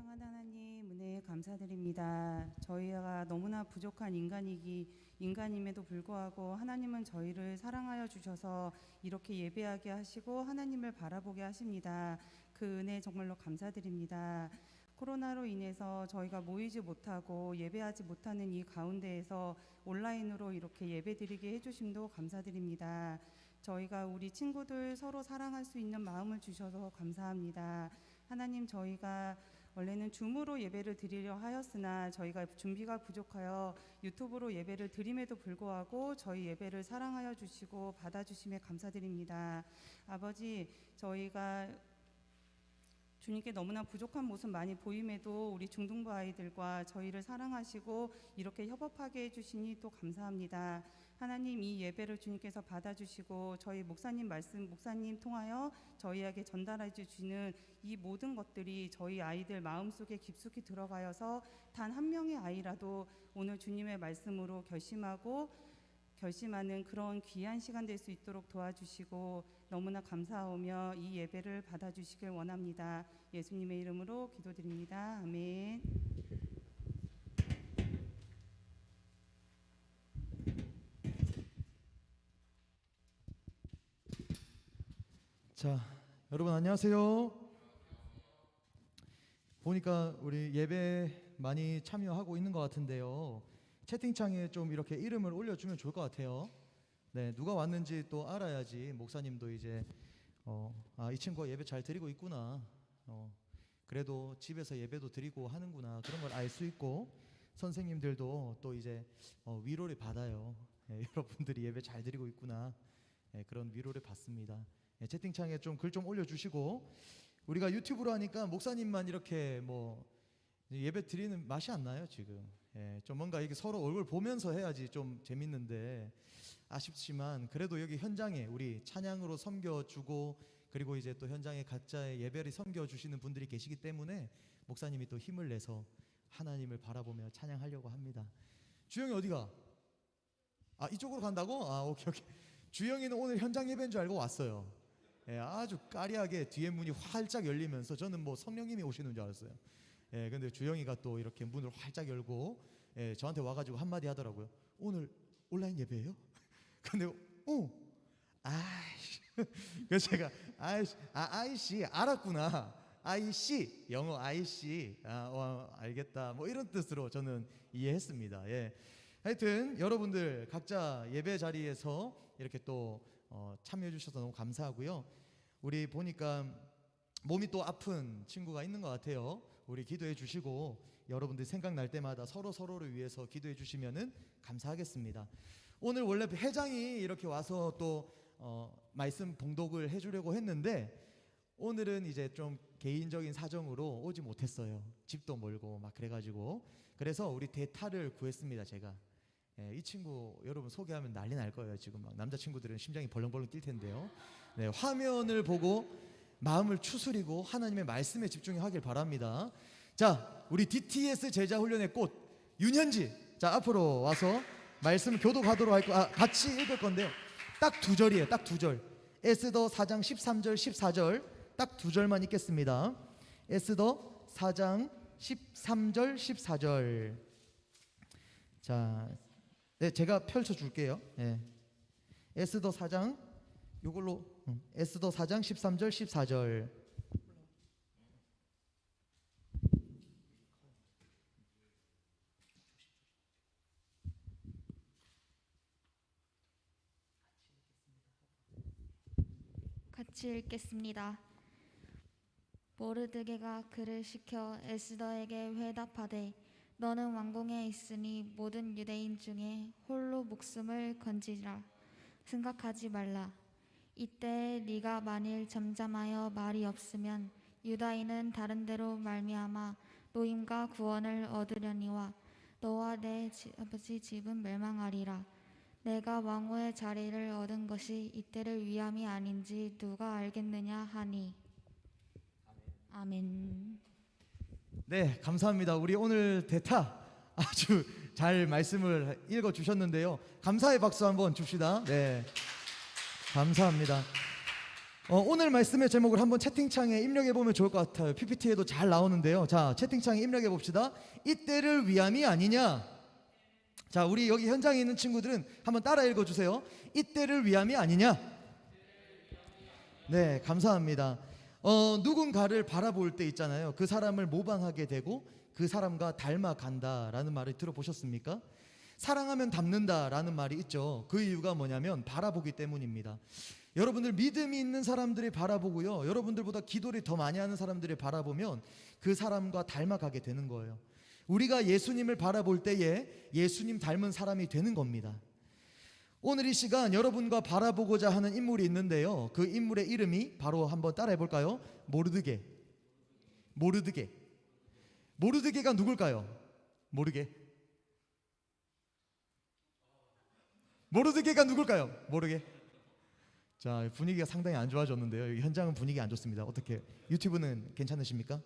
사랑하는 하나님, 은혜에 감사드립니다. 저희가 너무나 부족한 인간임에도 불구하고 하나님은 저희를 사랑하여 주셔서 이렇게 예배하게 하시고 하나님을 바라보게 하십니다. 그 은혜 정말로 감사드립니다. 코로나로 인해서 저희가 모이지 못하고 예배하지 못하는 이 가운데에서 온라인으로 이렇게 예배드리게 해주심도 감사드립니다. 저희가 우리 친구들 서로 사랑할 수 있는 마음을 주셔서 감사합니다. 하나님, 저희가 원래는 줌으로 예배를 드리려 하였으나 저희가 준비가 부족하여 유튜브로 예배를 드림에도 불구하고 저희 예배를 사랑하여 주시고 받아주심에 감사드립니다. 아버지, 저희가 주님께 너무나 부족한 모습 많이 보임에도 우리 중등부 아이들과 저희를 사랑하시고 이렇게 협업하게 해주시니 또 감사합니다. 하나님, 이 예배를 주님께서 받아주시고 저희 목사님 통하여 저희에게 전달해 주시는 이 모든 것들이 저희 아이들 마음속에 깊숙이 들어가여서 단 한 명의 아이라도 오늘 주님의 말씀으로 결심하는 그런 귀한 시간 될 수 있도록 도와주시고 너무나 감사하며 이 예배를 받아주시길 원합니다. 예수님의 이름으로 기도드립니다. 아멘. 자, 여러분 안녕하세요. 보니까 우리 예배 많이 참여하고 있는 것 같은데요. 채팅창에 좀 이렇게 이름을 올려주면 좋을 것 같아요. 네, 누가 왔는지 또 알아야지 목사님도 이제 이 친구가 예배 잘 드리고 있구나. 그래도 집에서 예배도 드리고 하는구나. 그런 걸 알 수 있고 선생님들도 또 이제 위로를 받아요. 여러분들이 예배 잘 드리고 있구나. 그런 위로를 받습니다. 채팅창에 좀 글 좀 올려주시고, 우리가 유튜브로 하니까 목사님만 이렇게 예배 드리는 맛이 안 나요 지금. 좀 뭔가 이게 서로 얼굴 보면서 해야지 좀 재밌는데 아쉽지만 그래도 여기 현장에 우리 찬양으로 섬겨주고 그리고 이제 또 현장에 각자의 예배를 섬겨주시는 분들이 계시기 때문에 목사님이 또 힘을 내서 하나님을 바라보며 찬양하려고 합니다. 주영이 어디가? 이쪽으로 간다고? 오케이. 주영이는 오늘 현장 예배인 줄 알고 왔어요. 아주 까리하게 뒤에 문이 활짝 열리면서 저는 성령님이 오시는 줄 알았어요. 근데 주영이가 또 이렇게 문을 활짝 열고 저한테 와가지고 한마디 하더라고요. 오늘 온라인 예배예요? 근데 그래서 제가 아이씨 알았구나. 아이씨 영어 아이씨 알겠다 이런 뜻으로 저는 이해했습니다. 하여튼 여러분들 각자 예배 자리에서 이렇게 또 참여해 주셔서 너무 감사하고요. 우리 보니까 몸이 또 아픈 친구가 있는 것 같아요. 우리 기도해 주시고 여러분들 생각날 때마다 서로를 위해서 기도해 주시면은 감사하겠습니다. 오늘 원래 회장이 이렇게 와서 또 말씀 봉독을 해주려고 했는데 오늘은 이제 좀 개인적인 사정으로 오지 못했어요. 집도 멀고 그래가지고 그래서 우리 대타를 구했습니다. 제가 이 친구 여러분 소개하면 난리 날 거예요. 지금 남자친구들은 심장이 벌렁벌렁 뛸 텐데요. 화면을 보고 마음을 추스리고 하나님의 말씀에 집중하길 바랍니다. 자, 우리 DTS 제자 훈련의 꽃 윤현지, 자 앞으로 와서 말씀 교독하도록 할 같이 읽을 건데요. 딱 두 절이에요. 딱 두 절. 에스더 4장 13절 14절 딱 두 절만 읽겠습니다. 에스더 4장 13절 14절. 자, 제가 펼쳐 줄게요. 에스더 4장 에스더 4장 13절 14절. 같이 읽겠습니다. 모르드게가 그를 시켜 에스더에게 회답하되 너는 왕궁에 있으니 모든 유대인 중에 홀로 목숨을 건지라. 생각하지 말라. 이때 네가 만일 잠잠하여 말이 없으면 유다인은 다른 데로 말미암아 노임과 구원을 얻으려니와 너와 내 아버지 집은 멸망하리라. 내가 왕후의 자리를 얻은 것이 이때를 위함이 아닌지 누가 알겠느냐 하니. 아멘. 네, 감사합니다. 우리 오늘 대타 아주 잘 말씀을 읽어주셨는데요. 감사의 박수 한번 줍시다. 네, 감사합니다. 오늘 말씀의 제목을 한번 채팅창에 입력해 보면 좋을 것 같아요. PPT에도 잘 나오는데요. 자, 채팅창에 입력해 봅시다. 이때를 위함이 아니냐. 자, 우리 여기 현장에 있는 친구들은 한번 따라 읽어주세요. 이때를 위함이 아니냐. 네, 감사합니다. 누군가를 바라볼 때 있잖아요. 그 사람을 모방하게 되고 그 사람과 닮아간다라는 말을 들어보셨습니까? 사랑하면 닮는다라는 말이 있죠. 그 이유가 뭐냐면 바라보기 때문입니다. 여러분들 믿음이 있는 사람들이 바라보고요, 여러분들보다 기도를 더 많이 하는 사람들이 바라보면 그 사람과 닮아가게 되는 거예요. 우리가 예수님을 바라볼 때에 예수님 닮은 사람이 되는 겁니다. 오늘 이 시간 여러분과 바라보고자 하는 인물이 있는데요, 그 인물의 이름이 바로 한번 따라해 볼까요? 모르드게. 모르드게가 누굴까요? 모르드게가 누굴까요? 자, 분위기가 상당히 안 좋아졌는데요. 여기 현장은 분위기 안 좋습니다. 어떻게 유튜브는 괜찮으십니까?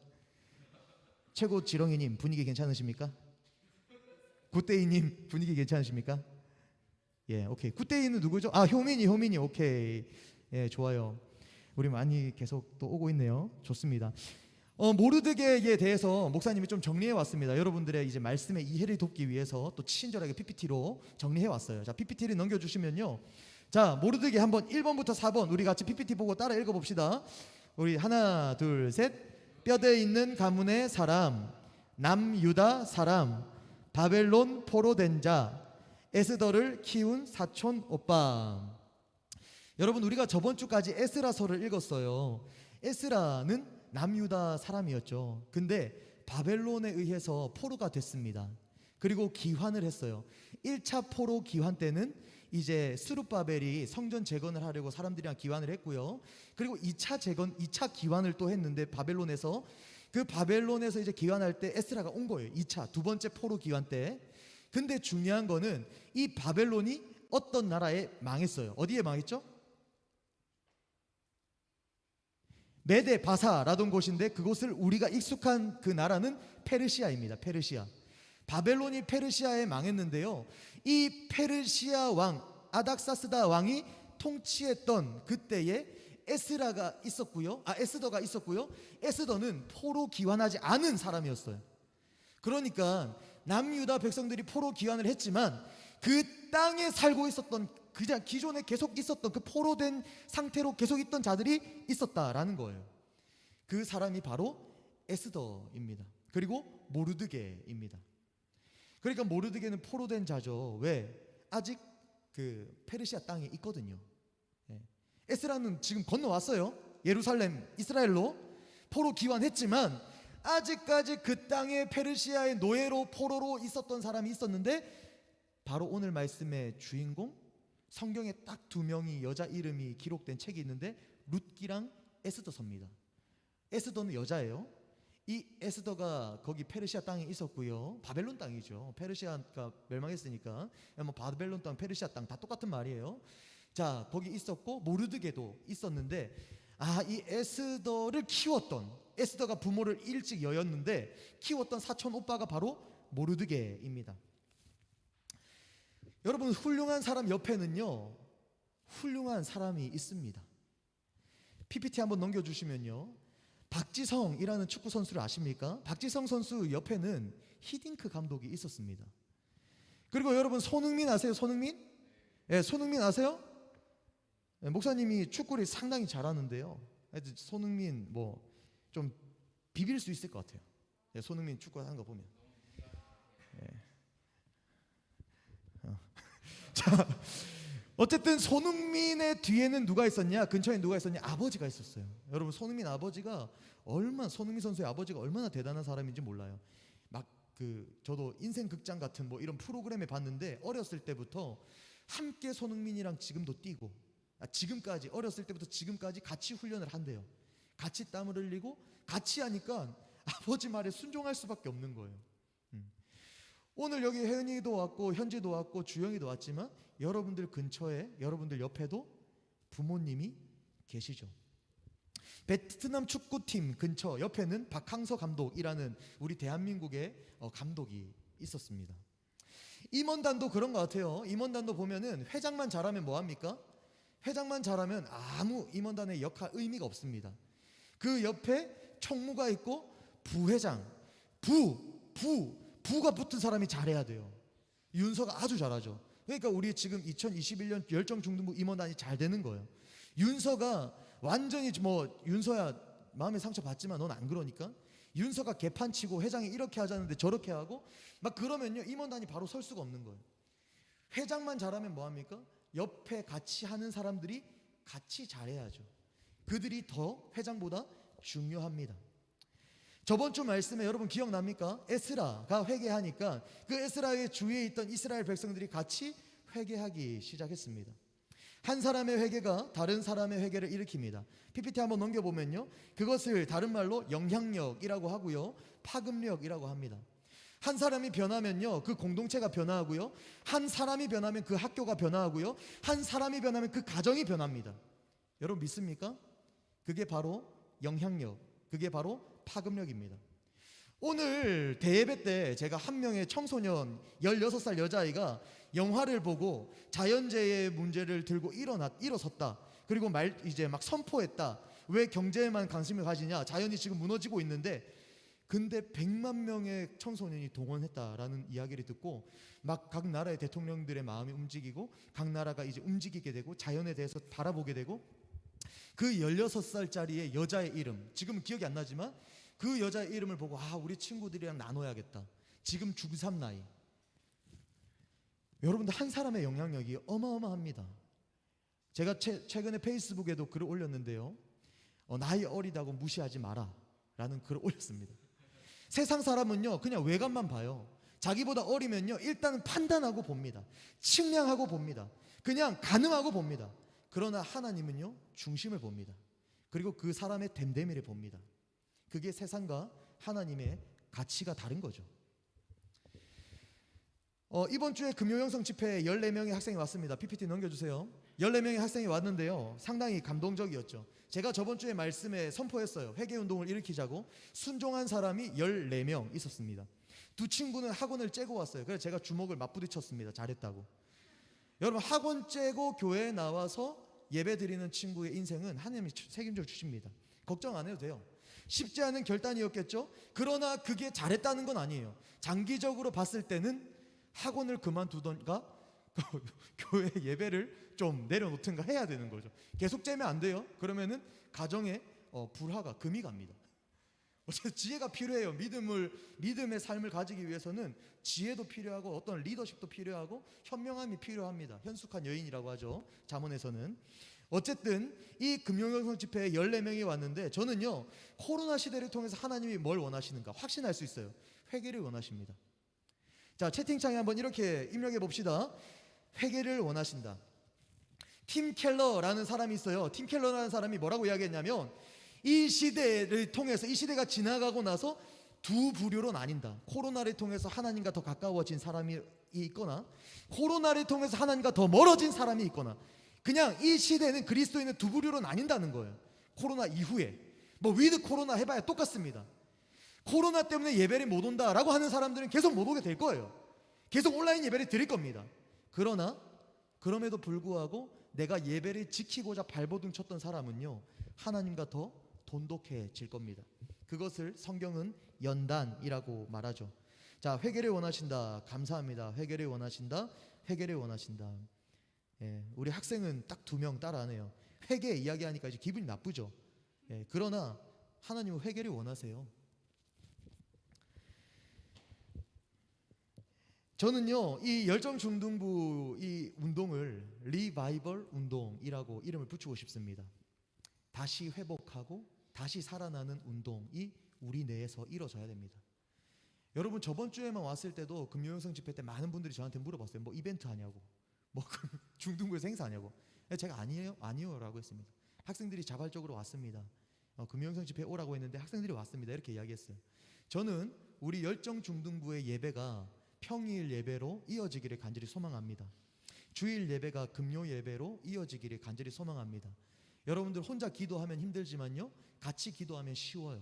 최고 지렁이님 분위기 괜찮으십니까? 굿데이님 분위기 괜찮으십니까? 예, 오케이. 굿데이는 누구죠? 아, 효민이 오케이. 예, 좋아요. 우리 많이 계속 또 오고 있네요. 좋습니다. 모르드게에 대해서 목사님이 좀 정리해 왔습니다. 여러분들의 이제 말씀의 이해를 돕기 위해서 또 친절하게 PPT로 정리해 왔어요. 자, PPT를 넘겨주시면요. 자, 모르드게 한번 1번부터 4번 우리 같이 PPT 보고 따라 읽어봅시다. 우리 하나, 둘, 셋. 뼈대 있는 가문의 사람, 남유다 사람, 바벨론 포로된 자, 에스더를 키운 사촌 오빠. 여러분, 우리가 저번 주까지 에스라서를 읽었어요. 에스라는 남유다 사람이었죠. 근데 바벨론에 의해서 포로가 됐습니다. 그리고 기환을 했어요. 1차 포로 기환 때는 이제 스룹바벨이 성전 재건을 하려고 사람들이랑 기환을 했고요. 그리고 2차 기환을 또 했는데 바벨론에서, 그 바벨론에서 이제 기환할 때 에스라가 온 거예요. 2차 두 번째 포로 기환 때. 근데 중요한 거는 이 바벨론이 어떤 나라에 망했어요. 어디에 망했죠? 메데 바사라던 곳인데 그곳을 우리가 익숙한 그 나라는 페르시아입니다. 페르시아. 바벨론이 페르시아에 망했는데요, 이 페르시아 왕 아닥사스다 왕이 통치했던 그때에 에스더가 있었고요. 에스더는 포로 기환하지 않은 사람이었어요. 그러니까 남유다 백성들이 포로 기환을 했지만 그 땅에 살고 있었던, 그냥 기존에 계속 있었던 그 포로된 상태로 계속 있던 자들이 있었다라는 거예요. 그 사람이 바로 에스더입니다. 그리고 모르드게입니다. 그러니까 모르드게는 포로된 자죠. 왜? 아직 그 페르시아 땅에 있거든요. 에스라는 지금 건너왔어요. 예루살렘, 이스라엘로 포로 기환했지만 아직까지 그 땅에 페르시아의 노예로, 포로로 있었던 사람이 있었는데, 바로 오늘 말씀의 주인공, 성경에 딱 2명이 여자 이름이 기록된 책이 있는데 룻기랑 에스더서입니다. 에스더는 여자예요. 이 에스더가 거기 페르시아 땅에 있었고요. 바벨론 땅이죠. 페르시아가 멸망했으니까 뭐 바벨론 땅, 페르시아 땅 다 똑같은 말이에요. 자, 거기 있었고 모르드게도 있었는데, 이 에스더를 키웠던, 에스더가 부모를 일찍 여였는데 키웠던 사촌 오빠가 바로 모르드게입니다. 여러분, 훌륭한 사람 옆에는요, 훌륭한 사람이 있습니다. PPT 한번 넘겨주시면요, 박지성이라는 축구 선수를 아십니까? 박지성 선수 옆에는 히딩크 감독이 있었습니다. 그리고 여러분, 손흥민 아세요? 손흥민? 예, 손흥민 아세요? 예, 목사님이 축구를 상당히 잘하는데요, 손흥민 뭐 좀 비빌 수 있을 것 같아요. 예, 손흥민 축구 하는 거 보면. 예. 자, 어쨌든 손흥민의 뒤에는 누가 있었냐? 근처에 누가 있었냐? 아버지가 있었어요. 여러분, 손흥민 선수의 아버지가 얼마나 대단한 사람인지 몰라요. 막 저도 인생 극장 같은 뭐 이런 프로그램에 봤는데, 어렸을 때부터 함께 손흥민이랑 지금도 뛰고, 지금까지, 어렸을 때부터 지금까지 같이 훈련을 한대요. 같이 땀을 흘리고 같이 하니까 아버지 말에 순종할 수밖에 없는 거예요. 오늘 여기 혜은이도 왔고 현지도 왔고 주영이도 왔지만 여러분들 근처에, 여러분들 옆에도 부모님이 계시죠. 베트남 축구팀 근처 옆에는 박항서 감독이라는 우리 대한민국의 감독이 있었습니다. 임원단도 그런 것 같아요. 임원단도 보면은 회장만 잘하면 뭐합니까? 회장만 잘하면 아무 임원단의 역할 의미가 없습니다. 그 옆에 총무가 있고 부회장, 부가 붙은 사람이 잘해야 돼요. 윤서가 아주 잘하죠. 그러니까 우리 지금 2021년 열정중등부 임원단이 잘 되는 거예요. 윤서가 완전히 뭐 윤서야 마음에 상처 받지만 넌 안 그러니까 윤서가 개판치고 회장이 이렇게 하자는데 저렇게 하고 막 그러면요 임원단이 바로 설 수가 없는 거예요. 회장만 잘하면 뭐합니까? 옆에 같이 하는 사람들이 같이 잘해야죠. 그들이 더 회장보다 중요합니다. 저번 주 말씀에 여러분 기억납니까? 에스라가 회개하니까 그 에스라의 주위에 있던 이스라엘 백성들이 같이 회개하기 시작했습니다. 한 사람의 회개가 다른 사람의 회개를 일으킵니다. PPT 한번 넘겨보면요, 그것을 다른 말로 영향력이라고 하고요, 파급력이라고 합니다. 한 사람이 변하면요 그 공동체가 변화하고요, 한 사람이 변하면 그 학교가 변화하고요, 한 사람이 변하면 그 가정이 변합니다. 여러분 믿습니까? 그게 바로 영향력, 그게 바로 파급력입니다. 오늘 대예배 때 제가 한 명의 청소년 16살 여자아이가 영화를 보고 자연재해 문제를 들고 일어섰다. 그리고 이제 막 선포했다. 왜 경제에만 관심을 가지냐? 자연이 지금 무너지고 있는데, 근데 100만 명의 청소년이 동원했다라는 이야기를 듣고 막 각 나라의 대통령들의 마음이 움직이고 각 나라가 이제 움직이게 되고 자연에 대해서 바라보게 되고, 그 16살짜리의 여자의 이름, 지금은 기억이 안 나지만 그 여자의 이름을 보고 우리 친구들이랑 나눠야겠다. 지금 중3 나이. 여러분들 한 사람의 영향력이 어마어마합니다. 제가 최근에 페이스북에도 글을 올렸는데요, 나이 어리다고 무시하지 마라 라는 글을 올렸습니다. 세상 사람은요 그냥 외관만 봐요. 자기보다 어리면요 일단은 판단하고 봅니다. 측량하고 봅니다. 그냥 가늠하고 봅니다. 그러나 하나님은요 중심을 봅니다. 그리고 그 사람의 됨됨이를 봅니다. 그게 세상과 하나님의 가치가 다른 거죠. 이번 주에 금요영성 집회에 14명의 학생이 왔습니다. PPT 넘겨주세요. 14명의 학생이 왔는데요, 상당히 감동적이었죠. 제가 저번 주에 말씀에 선포했어요. 회개운동을 일으키자고. 순종한 사람이 14명 있었습니다. 두 친구는 학원을 째고 왔어요. 그래서 제가 주먹을 맞부딪혔습니다. 잘했다고. 여러분, 학원 째고 교회에 나와서 예배 드리는 친구의 인생은 하나님이 책임져 주십니다. 걱정 안 해도 돼요. 쉽지 않은 결단이었겠죠. 그러나 그게 잘했다는 건 아니에요. 장기적으로 봤을 때는 학원을 그만두던가 교회 예배를 좀 내려놓든가 해야 되는 거죠. 계속 째면 안 돼요. 그러면은 가정에 불화가, 금이 갑니다. 지혜가 필요해요. 믿음의 삶을 가지기 위해서는 지혜도 필요하고 어떤 리더십도 필요하고 현명함이 필요합니다. 현숙한 여인이라고 하죠, 잠언에서는. 어쨌든 이 금요영성 집회에 14명이 왔는데, 저는요 코로나 시대를 통해서 하나님이 뭘 원하시는가 확신할 수 있어요. 회개를 원하십니다. 자, 채팅창에 한번 이렇게 입력해 봅시다. 회개를 원하신다. 팀 켈러라는 사람이 있어요. 팀 켈러라는 사람이 뭐라고 이야기했냐면, 이 시대를 통해서, 이 시대가 지나가고 나서 두 부류로 나뉜다. 코로나를 통해서 하나님과 더 가까워진 사람이 있거나, 코로나를 통해서 하나님과 더 멀어진 사람이 있거나, 그냥 이 시대는 그리스도인은 두 부류로 나뉜다는 거예요. 코로나 이후에 위드 코로나 해봐야 똑같습니다. 코로나 때문에 예배를 못 온다라고 하는 사람들은 계속 못 오게 될 거예요. 계속 온라인 예배를 드릴 겁니다. 그러나 그럼에도 불구하고 내가 예배를 지키고자 발버둥 쳤던 사람은요 하나님과 더 돈독해질 겁니다. 그것을 성경은 연단이라고 말하죠. 자, 회개를 원하신다. 감사합니다. 회개를 원하신다. 회개를 원하신다. 우리 학생은 딱 2명 따라하네요. 회개 이야기하니까 이제 기분이 나쁘죠. 그러나 하나님은 회개를 원하세요. 저는요 이 열정중등부 이 운동을 리바이벌 운동이라고 이름을 붙이고 싶습니다. 다시 회복하고 다시 살아나는 운동이 우리 내에서 이루어져야 됩니다. 여러분, 저번 주에만 왔을 때도 금요영성 집회 때 많은 분들이 저한테 물어봤어요. 이벤트 하냐고, 중등부에서 행사하냐고. 제가 아니요 라고 했습니다. 학생들이 자발적으로 왔습니다. 금요영성 집회에 오라고 했는데 학생들이 왔습니다. 이렇게 이야기했어요. 저는 우리 열정중등부의 예배가 평일 예배로 이어지기를 간절히 소망합니다. 주일 예배가 금요 예배로 이어지기를 간절히 소망합니다. 여러분들 혼자 기도하면 힘들지만요 같이 기도하면 쉬워요.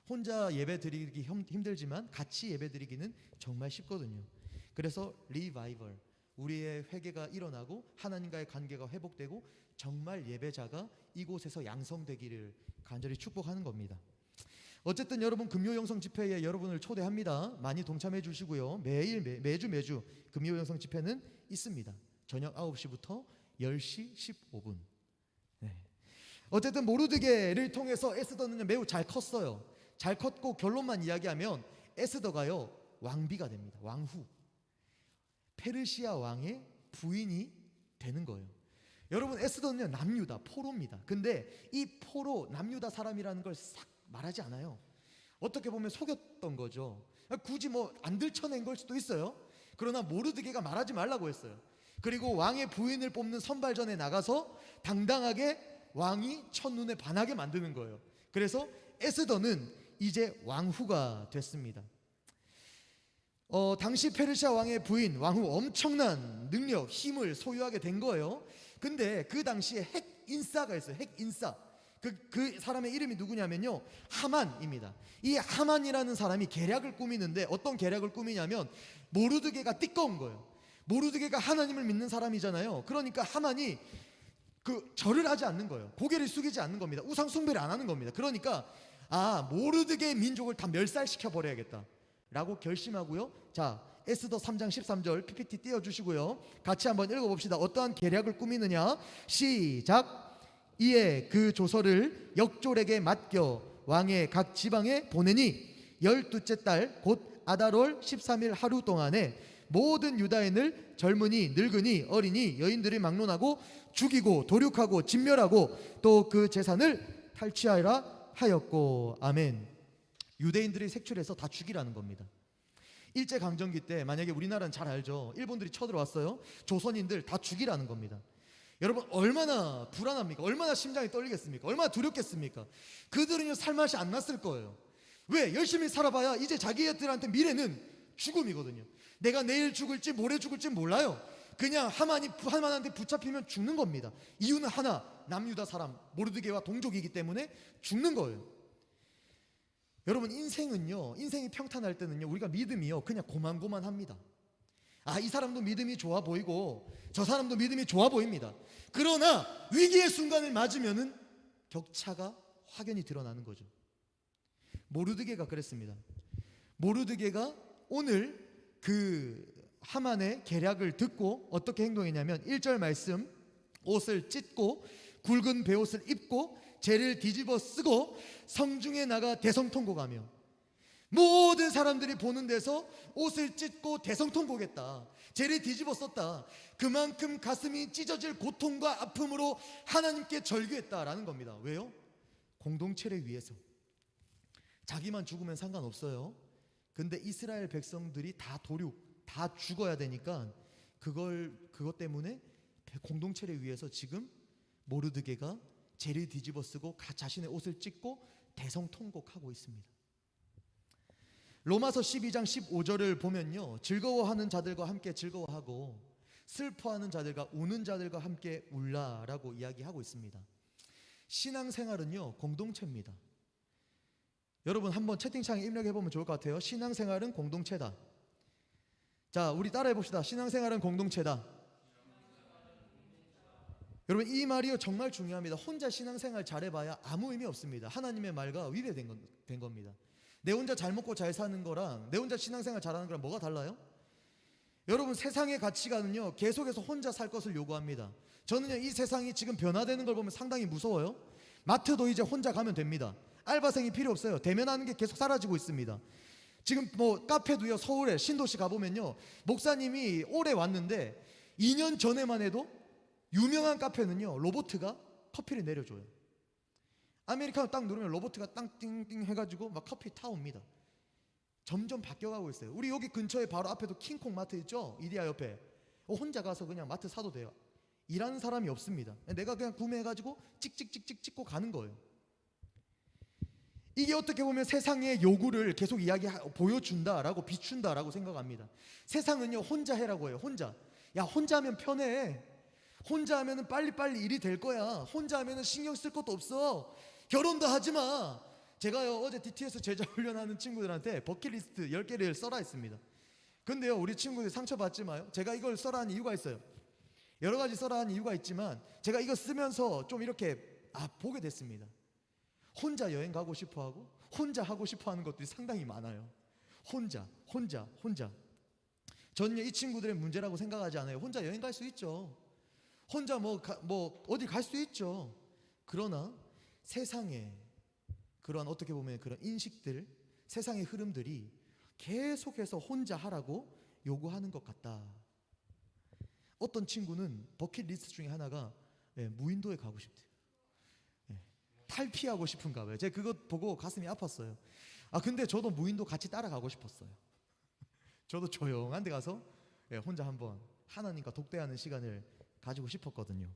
혼자 예배 드리기 힘들지만 같이 예배 드리기는 정말 쉽거든요. 그래서 리바이벌, 우리의 회개가 일어나고 하나님과의 관계가 회복되고 정말 예배자가 이곳에서 양성되기를 간절히 축복하는 겁니다. 어쨌든 여러분 금요 영성 집회에 여러분을 초대합니다. 많이 동참해 주시고요. 매주 금요 영성 집회는 있습니다. 저녁 9시부터 10시 15분. 네. 어쨌든 모르드게를 통해서 에스더는 매우 잘 컸어요. 잘 컸고 결론만 이야기하면 에스더가요 왕비가 됩니다. 왕후. 페르시아 왕의 부인이 되는 거예요. 여러분 에스더는요 남유다 포로입니다. 근데 이 포로 남유다 사람이라는 걸 싹 말하지 않아요. 어떻게 보면 속였던 거죠. 굳이 뭐 안 들춰낸 걸 수도 있어요. 그러나 모르드게가 말하지 말라고 했어요. 그리고 왕의 부인을 뽑는 선발전에 나가서 당당하게 왕이 첫눈에 반하게 만드는 거예요. 그래서 에스더는 이제 왕후가 됐습니다. 당시 페르시아 왕의 부인 왕후 엄청난 능력, 힘을 소유하게 된 거예요. 근데 그 당시에 핵인싸가 있어요. 핵인싸. 그 사람의 이름이 누구냐면요 하만입니다. 이 하만이라는 사람이 계략을 꾸미는데 어떤 계략을 꾸미냐면 모르드게가 띠꺼운 거예요. 모르드게가 하나님을 믿는 사람이잖아요. 그러니까 하만이 절을 하지 않는 거예요. 고개를 숙이지 않는 겁니다. 우상 숭배를 안 하는 겁니다. 그러니까 모르드게의 민족을 다 멸살시켜 버려야겠다 라고 결심하고요. 자, 에스더 3장 13절 PPT 띄워주시고요. 같이 한번 읽어봅시다. 어떠한 계략을 꾸미느냐. 시작. 이에 그 조서를 역졸에게 맡겨 왕의 각 지방에 보내니 12째 달 곧 아달월 13일 하루 동안에 모든 유다인을 젊은이 늙은이 어린이 여인들이 막론하고 죽이고 도륙하고 진멸하고 또 그 재산을 탈취하라 하였고. 아멘. 유대인들이 색출해서 다 죽이라는 겁니다. 일제강점기 때 만약에 우리나라는 잘 알죠. 일본들이 쳐들어왔어요. 조선인들 다 죽이라는 겁니다. 여러분 얼마나 불안합니까? 얼마나 심장이 떨리겠습니까? 얼마나 두렵겠습니까? 그들은요 살맛이 안 났을 거예요. 왜? 열심히 살아봐야 이제 자기들한테 미래는 죽음이거든요. 내가 내일 죽을지 모레 죽을지 몰라요. 그냥 하만한테 붙잡히면 죽는 겁니다. 이유는 하나, 남유다 사람 모르드게와 동족이기 때문에 죽는 거예요. 여러분 인생이 평탄할 때는요 우리가 믿음이요 그냥 고만고만합니다. 이 사람도 믿음이 좋아 보이고 저 사람도 믿음이 좋아 보입니다. 그러나 위기의 순간을 맞으면은 격차가 확연히 드러나는 거죠. 모르드게가 그랬습니다. 모르드게가 오늘 그 하만의 계략을 듣고 어떻게 행동했냐면 1절 말씀, 옷을 찢고 굵은 베옷을 입고 재를 뒤집어 쓰고 성중에 나가 대성통곡하며, 모든 사람들이 보는 데서 옷을 찢고 대성통곡했다. 재를 뒤집어 썼다. 그만큼 가슴이 찢어질 고통과 아픔으로 하나님께 절규했다라는 겁니다. 왜요? 공동체를 위해서. 자기만 죽으면 상관없어요. 근데 이스라엘 백성들이 다 다 죽어야 되니까 그것 때문에 공동체를 위해서 지금 모르드게가 재를 뒤집어 쓰고 자신의 옷을 찢고 대성통곡하고 있습니다. 로마서 12장 15절을 보면요, 즐거워하는 자들과 함께 즐거워하고 슬퍼하는 자들과 우는 자들과 함께 울라라고 이야기하고 있습니다. 신앙생활은요 공동체입니다. 여러분 한번 채팅창에 입력해 보면 좋을 것 같아요. 신앙생활은 공동체다. 자, 우리 따라해 봅시다. 신앙생활은 공동체다. 여러분 이 말이요 정말 중요합니다. 혼자 신앙생활 잘해봐야 아무 의미 없습니다. 하나님의 말과 위배된 겁니다. 내 혼자 잘 먹고 잘 사는 거랑 내 혼자 신앙생활 잘하는 거랑 뭐가 달라요? 여러분 세상의 가치관은요 계속해서 혼자 살 것을 요구합니다. 저는요 이 세상이 지금 변화되는 걸 보면 상당히 무서워요. 마트도 이제 혼자 가면 됩니다. 알바생이 필요 없어요. 대면하는 게 계속 사라지고 있습니다. 지금 뭐 카페도요, 서울에 신도시 가보면요, 목사님이 올해 왔는데 2년 전에만 해도 유명한 카페는요 로보트가 커피를 내려줘요. 아메리카노 딱 누르면 로보트가 땅 띵띵 해가지고 막 커피 타옵니다. 점점 바뀌어가고 있어요. 우리 여기 근처에 바로 앞에도 킹콩 마트 있죠? 이디야 옆에. 혼자 가서 그냥 마트 사도 돼요. 일하는 사람이 없습니다. 내가 그냥 구매해가지고 찍찍찍찍 찍고 가는 거예요. 이게 어떻게 보면 세상의 요구를 계속 보여준다라고 비춘다라고 생각합니다. 세상은요 혼자 해라고 해요. 혼자 하면 편해. 혼자 하면은 빨리빨리 일이 될 거야. 혼자 하면은 신경 쓸 것도 없어. 결혼도 하지 마. 제가요 어제 DTS 제자 훈련하는 친구들한테 버킷리스트 10개를 써라 했습니다. 근데요, 우리 친구들이 상처받지 마요. 제가 이걸 써라 한 이유가 있어요. 여러 가지 써라 한 이유가 있지만 제가 이거 쓰면서 좀 이렇게 보게 됐습니다. 혼자 여행 가고 싶어하고 혼자 하고 싶어하는 것들이 상당히 많아요. 혼자. 저는 이 친구들의 문제라고 생각하지 않아요. 혼자 여행 갈 수 있죠. 혼자 뭐 어디 갈 수 있죠. 그러나 세상에 그런 어떻게 보면 그런 인식들, 세상의 흐름들이 계속해서 혼자 하라고 요구하는 것 같다. 어떤 친구는 버킷리스트 중에 하나가 무인도에 가고 싶대요. 탈피하고 싶은가 봐요. 제가 그것 보고 가슴이 아팠어요. 근데 저도 무인도 같이 따라가고 싶었어요. 저도 조용한 데 가서 혼자 한번 하나님과 독대하는 시간을 가지고 싶었거든요.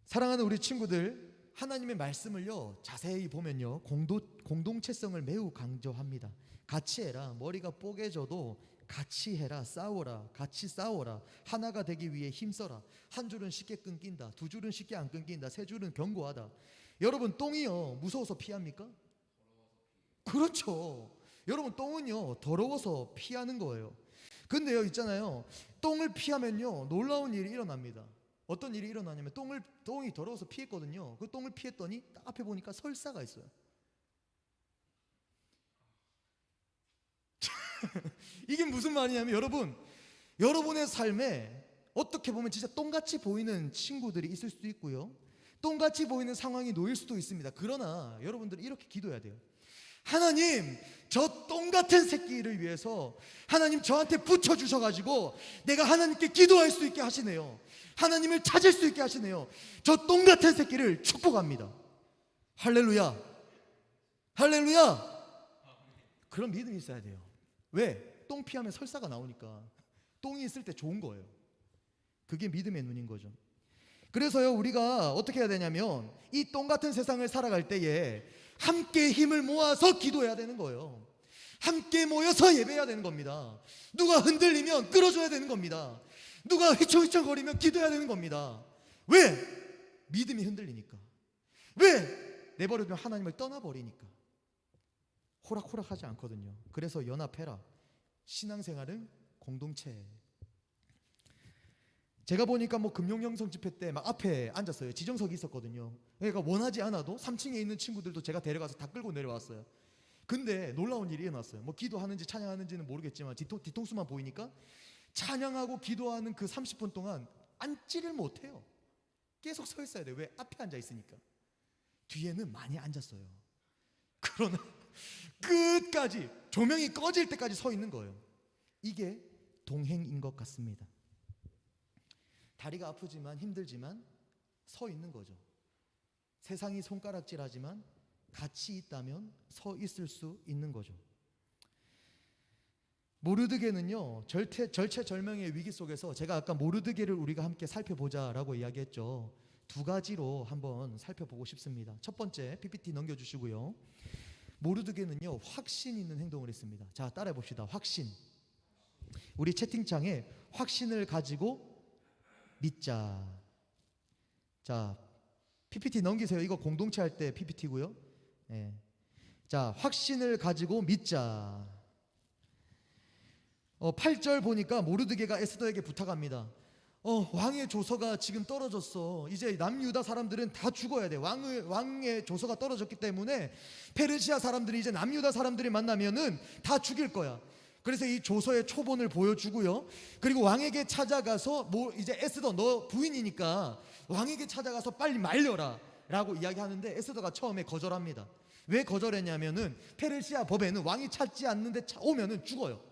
사랑하는 우리 친구들, 하나님의 말씀을요 자세히 보면요 공동체성을 매우 강조합니다. 같이 해라. 머리가 뽀개져도 같이 해라. 싸워라. 같이 싸워라. 하나가 되기 위해 힘써라. 한 줄은 쉽게 끊긴다. 두 줄은 쉽게 안 끊긴다. 세 줄은 견고하다. 여러분, 똥이요 무서워서 피합니까? 그렇죠. 여러분, 똥은요 더러워서 피하는 거예요. 근데요 있잖아요, 똥을 피하면요 놀라운 일이 일어납니다. 어떤 일이 일어나냐면 똥이 더러워서 피했거든요. 그 똥을 피했더니 딱 앞에 보니까 설사가 있어요. 이게 무슨 말이냐면 여러분의 삶에 어떻게 보면 진짜 똥같이 보이는 친구들이 있을 수도 있고요, 똥같이 보이는 상황이 놓일 수도 있습니다. 그러나 여러분들은 이렇게 기도해야 돼요. 하나님, 저 똥같은 새끼를 위해서 하나님 저한테 붙여주셔가지고 내가 하나님께 기도할 수 있게 하시네요. 하나님을 찾을 수 있게 하시네요. 저 똥같은 새끼를 축복합니다. 할렐루야. 할렐루야. 그런 믿음이 있어야 돼요. 왜? 똥 피하면 설사가 나오니까. 똥이 있을 때 좋은 거예요. 그게 믿음의 눈인 거죠. 그래서요 우리가 어떻게 해야 되냐면 이 똥같은 세상을 살아갈 때에 함께 힘을 모아서 기도해야 되는 거예요. 함께 모여서 예배해야 되는 겁니다. 누가 흔들리면 끌어줘야 되는 겁니다. 누가 휘청휘청거리면 기도해야 되는 겁니다. 왜? 믿음이 흔들리니까. 왜? 내버려두면 하나님을 떠나버리니까. 호락호락하지 않거든요. 그래서 연합해라. 신앙생활은 공동체. 제가 보니까 금용영성 집회 때 막 앞에 앉았어요. 지정석이 있었거든요. 그러니까 원하지 않아도 3층에 있는 친구들도 제가 데려가서 다 끌고 내려왔어요. 근데 놀라운 일이 일어났어요. 기도하는지 찬양하는지는 모르겠지만 뒤통수만 보이니까 찬양하고 기도하는 그 30분 동안 앉지를 못해요. 계속 서 있어야 돼요. 왜? 앞에 앉아 있으니까. 뒤에는 많이 앉았어요. 그러나 끝까지 조명이 꺼질 때까지 서 있는 거예요. 이게 동행인 것 같습니다. 다리가 아프지만 힘들지만 서 있는 거죠. 세상이 손가락질하지만 같이 있다면 서 있을 수 있는 거죠. 모르드게는요 절체절명의 위기 속에서, 제가 아까 모르드게를 우리가 함께 살펴보자라고 이야기했죠. 두 가지로 한번 살펴보고 싶습니다. 첫 번째 PPT 넘겨주시고요. 모르드게는요 확신 있는 행동을 했습니다. 자, 따라해 봅시다. 확신. 우리 채팅창에 확신을 가지고 믿자. 자, PPT 넘기세요. 이거 공동체 할 때 PPT고요. 자, 확신을 가지고 믿자. 8절 보니까 모르드게가 에스더에게 부탁합니다. 왕의 조서가 지금 떨어졌어. 이제 남유다 사람들은 다 죽어야 돼. 왕의 조서가 떨어졌기 때문에 페르시아 사람들이 이제 남유다 사람들이 만나면은 다 죽일 거야. 그래서 이 조서의 초본을 보여주고요. 그리고 왕에게 찾아가서 이제 에스더 너 부인이니까 왕에게 찾아가서 빨리 말려라 라고 이야기하는데 에스더가 처음에 거절합니다. 왜 거절했냐면은 페르시아 법에는 왕이 찾지 않는데 오면은 죽어요.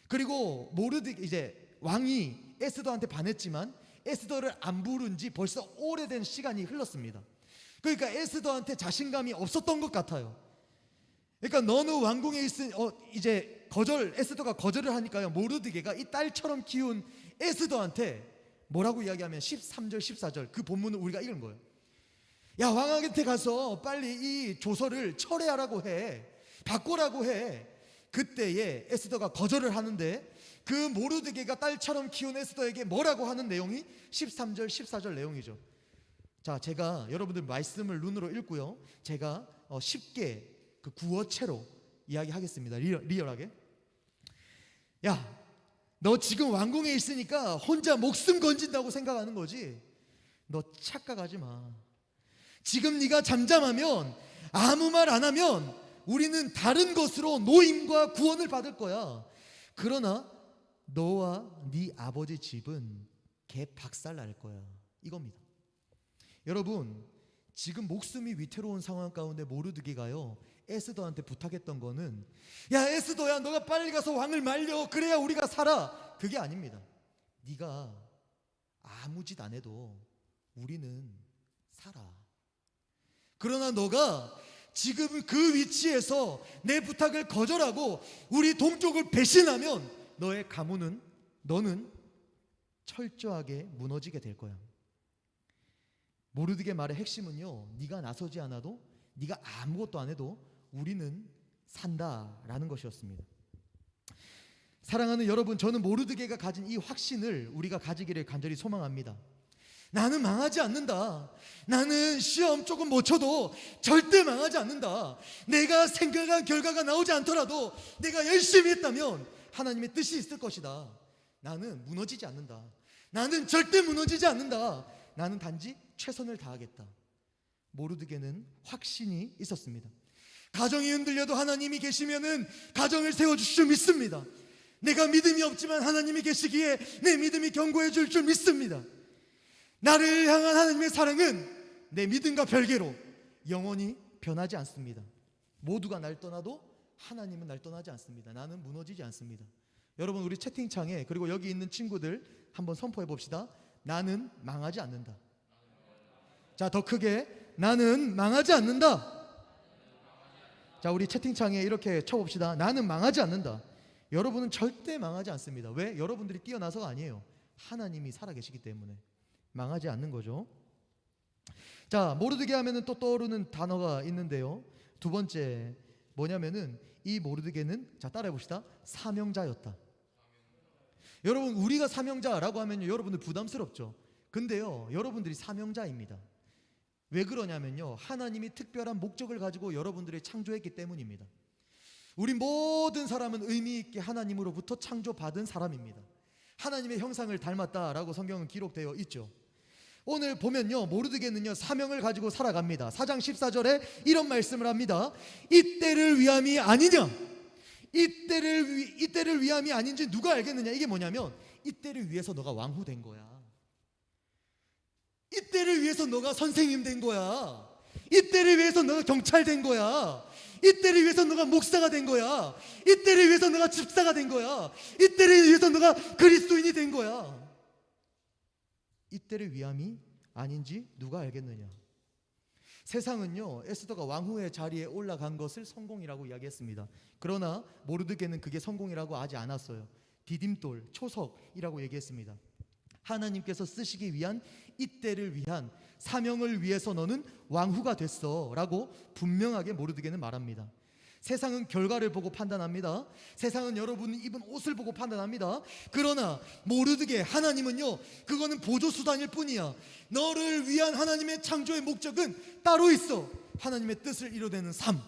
그리고 이제 왕이 에스더한테 반했지만 에스더를 안 부른 지 벌써 오래된 시간이 흘렀습니다. 그러니까 에스더한테 자신감이 없었던 것 같아요. 그러니까 너는 왕궁에 있으니 이제 에스더가 거절을 하니까요, 모르드게가 이 딸처럼 키운 에스더한테 뭐라고 이야기하면 13절 14절 그 본문을 우리가 읽은 거예요. 야, 왕한테 가서 빨리 이 조서를 철회하라고 해, 바꾸라고 해. 그때에 에스더가 거절을 하는데 그 모르드게가 딸처럼 키운 에스더에게 뭐라고 하는 내용이 13절 14절 내용이죠. 자, 제가 여러분들 말씀을 눈으로 읽고요, 제가 쉽게 그 구어체로 이야기하겠습니다. 리얼하게. 야, 너 지금 왕궁에 있으니까 혼자 목숨 건진다고 생각하는 거지. 너 착각하지 마. 지금 네가 잠잠하면, 아무 말 안 하면 우리는 다른 것으로 노임과 구원을 받을 거야. 그러나 너와 네 아버지 집은 개 박살 날 거야. 이겁니다. 여러분, 지금 목숨이 위태로운 상황 가운데 모르드게가요, 에스더한테 부탁했던 거는, 야 에스더야, 너가 빨리 가서 왕을 말려. 그래야 우리가 살아. 그게 아닙니다. 네가 아무 짓 안 해도 우리는 살아. 그러나 너가 지금 그 위치에서 내 부탁을 거절하고 우리 동족을 배신하면 너의 가문은, 너는 철저하게 무너지게 될 거야. 모르드게 말의 핵심은요, 네가 나서지 않아도, 네가 아무것도 안 해도 우리는 산다라는 것이었습니다. 사랑하는 여러분, 저는 모르드게가 가진 이 확신을 우리가 가지기를 간절히 소망합니다. 나는 망하지 않는다. 나는 시험 조금 못 쳐도 절대 망하지 않는다. 내가 생각한 결과가 나오지 않더라도 내가 열심히 했다면 하나님의 뜻이 있을 것이다. 나는 무너지지 않는다. 나는 절대 무너지지 않는다. 나는 단지 최선을 다하겠다. 모르드게는 확신이 있었습니다. 가정이 흔들려도 하나님이 계시면은 가정을 세워주실 줄 믿습니다. 내가 믿음이 없지만 하나님이 계시기에 내 믿음이 견고해 줄 줄 믿습니다. 나를 향한 하나님의 사랑은 내 믿음과 별개로 영원히 변하지 않습니다. 모두가 날 떠나도 하나님은 날 떠나지 않습니다. 나는 무너지지 않습니다. 여러분, 우리 채팅창에, 그리고 여기 있는 친구들 한번 선포해 봅시다. 나는 망하지 않는다. 자, 더 크게, 나는 망하지 않는다. 자, 우리 채팅창에 이렇게 쳐봅시다. 나는 망하지 않는다. 여러분은 절대 망하지 않습니다. 왜? 여러분들이 뛰어나서가 아니에요. 하나님이 살아계시기 때문에 망하지 않는 거죠. 자, 모르드게 하면은 또 떠오르는 단어가 있는데요. 두 번째 뭐냐면은, 이 모르드게는, 자 따라해 봅시다, 사명자였다. 여러분, 우리가 사명자라고 하면요, 여러분들 부담스럽죠. 근데요, 여러분들이 사명자입니다. 왜 그러냐면요, 하나님이 특별한 목적을 가지고 여러분들을 창조했기 때문입니다. 우리 모든 사람은 의미 있게 하나님으로부터 창조받은 사람입니다. 하나님의 형상을 닮았다라고 성경은 기록되어 있죠. 오늘 보면요, 모르드게는요, 사명을 가지고 살아갑니다. 4장 14절에 이런 말씀을 합니다. 이때를 위함이 아니냐, 이때를 위함이 아닌지 누가 알겠느냐. 이게 뭐냐면, 이때를 위해서 너가 왕후 된 거야. 이때를 위해서 너가 선생님 된 거야. 이때를 위해서 너가 경찰 된 거야. 이때를 위해서 너가 목사가 된 거야. 이때를 위해서 너가 집사가 된 거야. 이때를 위해서 너가 그리스도인이 된 거야. 이때를 위함이 아닌지 누가 알겠느냐. 세상은요, 에스더가 왕후의 자리에 올라간 것을 성공이라고 이야기했습니다. 그러나 모르드게는 그게 성공이라고 하지 않았어요. 디딤돌, 초석이라고 얘기했습니다. 하나님께서 쓰시기 위한, 이때를 위한 사명을 위해서 너는 왕후가 됐어 라고 분명하게 모르드게는 말합니다. 세상은 결과를 보고 판단합니다. 세상은 여러분이 입은 옷을 보고 판단합니다. 그러나 모르드게, 하나님은요, 그거는 보조수단일 뿐이야. 너를 위한 하나님의 창조의 목적은 따로 있어. 하나님의 뜻을 이루어내는 삶,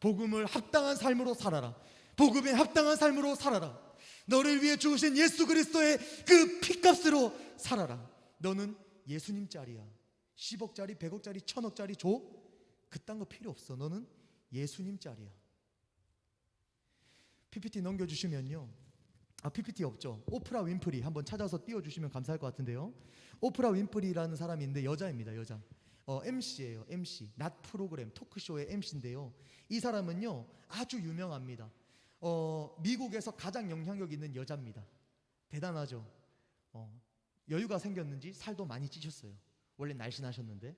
복음을 합당한 삶으로 살아라. 복음에 합당한 삶으로 살아라. 너를 위해 죽으신 예수 그리스도의 그 피값으로 살아라. 너는 예수님 짤이야. 10억짜리, 100억짜리, 1000억짜리 줘? 그딴 거 필요 없어. 너는 예수님 짤이야. PPT 넘겨주시면요, PPT 없죠? 오프라 윈프리 한번 찾아서 띄워주시면 감사할 것 같은데요. 오프라 윈프리라는 사람이 있는데 여자입니다. 여자. MC예요. MC. 낮 프로그램, 토크쇼의 MC인데요. 이 사람은요, 아주 유명합니다. 미국에서 가장 영향력 있는 여자입니다. 대단하죠. 여유가 생겼는지 살도 많이 찌셨어요. 원래 날씬하셨는데.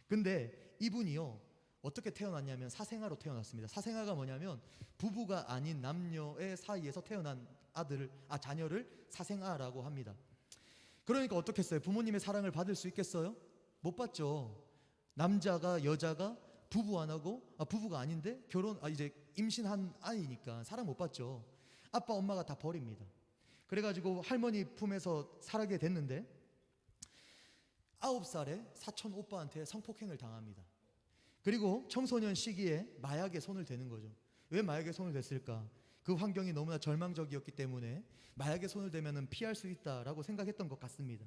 근데 이분이요, 어떻게 태어났냐면 사생아로 태어났습니다. 사생아가 뭐냐면, 부부가 아닌 남녀의 사이에서 태어난 자녀를 사생아라고 합니다. 그러니까 어떻겠어요? 부모님의 사랑을 받을 수 있겠어요? 못 받죠. 남자가, 여자가 부부 안 하고, 부부가 아닌데 이제 임신한 아이니까 사랑 못 받죠. 아빠 엄마가 다 버립니다. 그래가지고 할머니 품에서 살게 됐는데 9살에 사촌 오빠한테 성폭행을 당합니다. 그리고 청소년 시기에 마약에 손을 대는 거죠. 왜 마약에 손을 댔을까? 그 환경이 너무나 절망적이었기 때문에 마약에 손을 대면 피할 수 있다라고 생각했던 것 같습니다.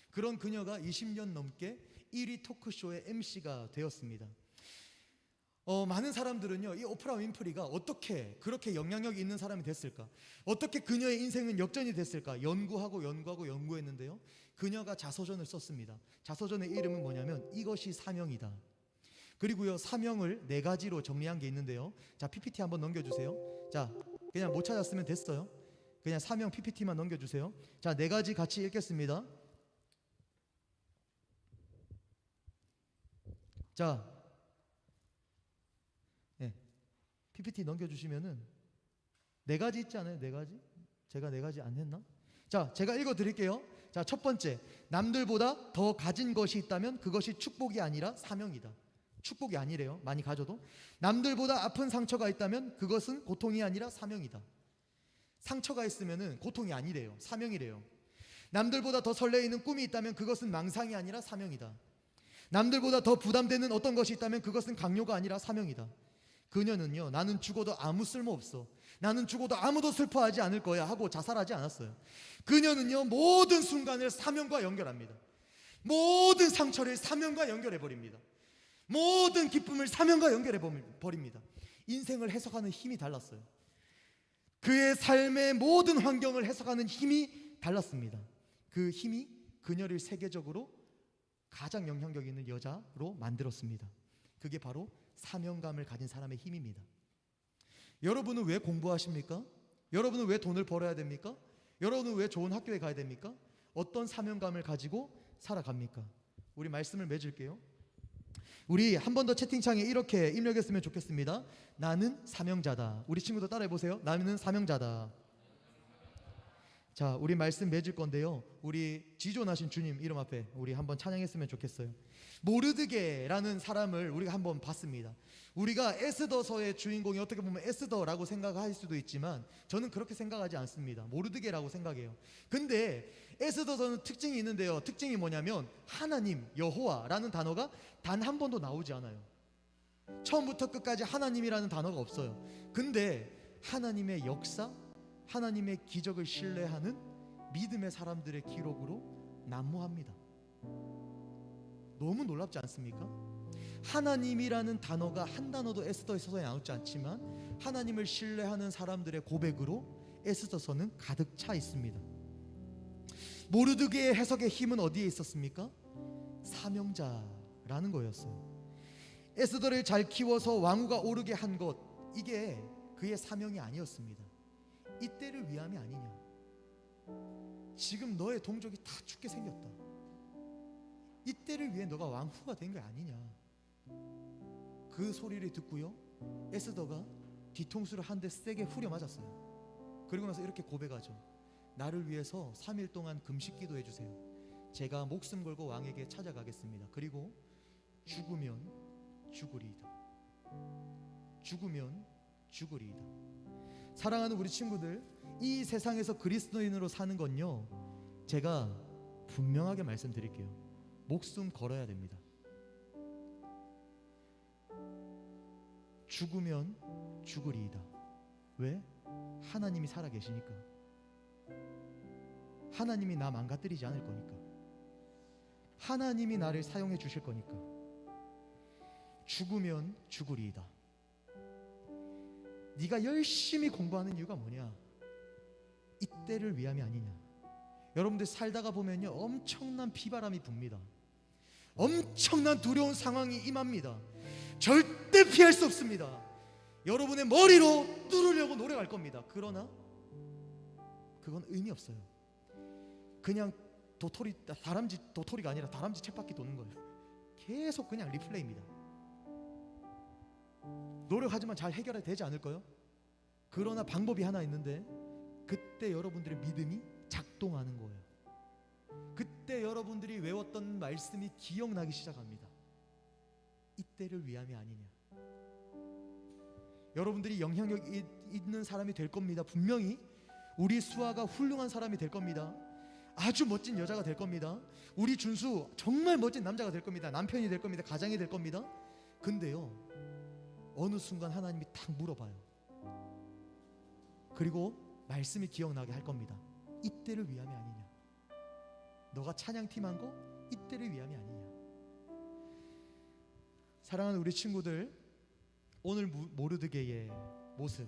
그런 그녀가 20년 넘게 1위 토크쇼의 MC가 되었습니다. 많은 사람들은요, 이 오프라 윈프리가 어떻게 그렇게 영향력 있는 사람이 됐을까? 어떻게 그녀의 인생은 역전이 됐을까? 연구했는데요, 그녀가 자서전을 썼습니다. 자서전의 이름은 뭐냐면 이것이 사명이다. 그리고요, 사명을 4가지로 정리한 게 있는데요. 자, PPT 한번 넘겨주세요. 자, 그냥 못 찾았으면 됐어요. 그냥 사명 PPT만 넘겨주세요. 자, 4가지 같이 읽겠습니다. 자, PPT 넘겨주시면은 4가지 있지 않아요? 4가지? 제가 4가지 안 했나? 자, 제가 읽어드릴게요. 자, 첫 번째, 남들보다 더 가진 것이 있다면 그것이 축복이 아니라 사명이다. 축복이 아니래요. 많이 가져도. 남들보다 아픈 상처가 있다면 그것은 고통이 아니라 사명이다. 상처가 있으면은 고통이 아니래요. 사명이래요. 남들보다 더 설레이는 꿈이 있다면 그것은 망상이 아니라 사명이다. 남들보다 더 부담되는 어떤 것이 있다면 그것은 강요가 아니라 사명이다. 그녀는요, 나는 죽어도 아무 쓸모없어, 나는 죽어도 아무도 슬퍼하지 않을 거야 하고 자살하지 않았어요. 그녀는요, 모든 순간을 사명과 연결합니다. 모든 상처를 사명과 연결해버립니다. 모든 기쁨을 사명과 연결해버립니다. 인생을 해석하는 힘이 달랐어요. 그의 삶의 모든 환경을 해석하는 힘이 달랐습니다. 그 힘이 그녀를 세계적으로 가장 영향력 있는 여자로 만들었습니다. 그게 바로 사명감을 가진 사람의 힘입니다. 여러분은 왜 공부하십니까? 여러분은 왜 돈을 벌어야 됩니까? 여러분은 왜 좋은 학교에 가야 됩니까? 어떤 사명감을 가지고 살아갑니까? 우리 말씀을 맺을게요. 우리 한 번 더 채팅창에 이렇게 입력했으면 좋겠습니다. 나는 사명자다. 우리 친구들 따라해 보세요. 나는 사명자다. 자, 우리 말씀 맺을 건데요, 우리 지존하신 주님 이름 앞에 우리 한번 찬양했으면 좋겠어요. 모르드게라는 사람을 우리가 한번 봤습니다. 우리가 에스더서의 주인공이 어떻게 보면 에스더라고 생각할 수도 있지만 저는 그렇게 생각하지 않습니다. 모르드게라고 생각해요. 근데 에스더서는 특징이 있는데요, 특징이 뭐냐면 하나님, 여호와라는 단어가 단 한 번도 나오지 않아요. 처음부터 끝까지 하나님이라는 단어가 없어요. 근데 하나님의 역사, 하나님의 기적을 신뢰하는 믿음의 사람들의 기록으로 난무합니다. 너무 놀랍지 않습니까? 하나님이라는 단어가 한 단어도 에스더서에 나오지 않지만 하나님을 신뢰하는 사람들의 고백으로 에스더서는 가득 차 있습니다. 모르드게의 해석의 힘은 어디에 있었습니까? 사명자라는 거였어요. 에스더를 잘 키워서 왕후가 오르게 한 것, 이게 그의 사명이 아니었습니다. 이때를 위함이 아니냐. 지금 너의 동족이 다 죽게 생겼다. 이때를 위해 너가 왕후가 된 게 아니냐. 그 소리를 듣고요, 에스더가 뒤통수를 한 대 세게 후려 맞았어요. 그리고 나서 이렇게 고백하죠. 나를 위해서 3일 동안 금식 기도해 주세요. 제가 목숨 걸고 왕에게 찾아가겠습니다. 그리고 죽으면 죽으리이다. 죽으면 죽으리이다. 사랑하는 우리 친구들, 이 세상에서 그리스도인으로 사는 건요, 제가 분명하게 말씀드릴게요. 목숨 걸어야 됩니다. 죽으면 죽으리이다. 왜? 하나님이 살아계시니까. 하나님이 나 망가뜨리지 않을 거니까. 하나님이 나를 사용해 주실 거니까. 죽으면 죽으리이다. 네가 열심히 공부하는 이유가 뭐냐? 이때를 위함이 아니냐. 여러분들 살다가 보면요, 엄청난 비바람이 붑니다. 엄청난 두려운 상황이 임합니다. 절대 피할 수 없습니다. 여러분의 머리로 뚫으려고 노력할 겁니다. 그러나 그건 의미 없어요. 그냥 도토리가 아니라 다람쥐 쳇바퀴 도는 거예요. 계속 그냥 리플레이입니다. 노력하지만 잘 해결이 되지 않을까요? 그러나 방법이 하나 있는데, 그때 여러분들의 믿음이 작동하는 거예요. 그때 여러분들이 외웠던 말씀이 기억나기 시작합니다. 이때를 위함이 아니냐. 여러분들이 영향력 있는 사람이 될 겁니다. 분명히 우리 수아가 훌륭한 사람이 될 겁니다. 아주 멋진 여자가 될 겁니다. 우리 준수 정말 멋진 남자가 될 겁니다. 남편이 될 겁니다. 가장이 될 겁니다. 근데요, 어느 순간 하나님이 탁 물어봐요. 그리고 말씀이 기억나게 할 겁니다. 이때를 위함이 아니냐. 너가 찬양팀한 거 이때를 위함이 아니냐. 사랑하는 우리 친구들, 오늘 모르드게의 모습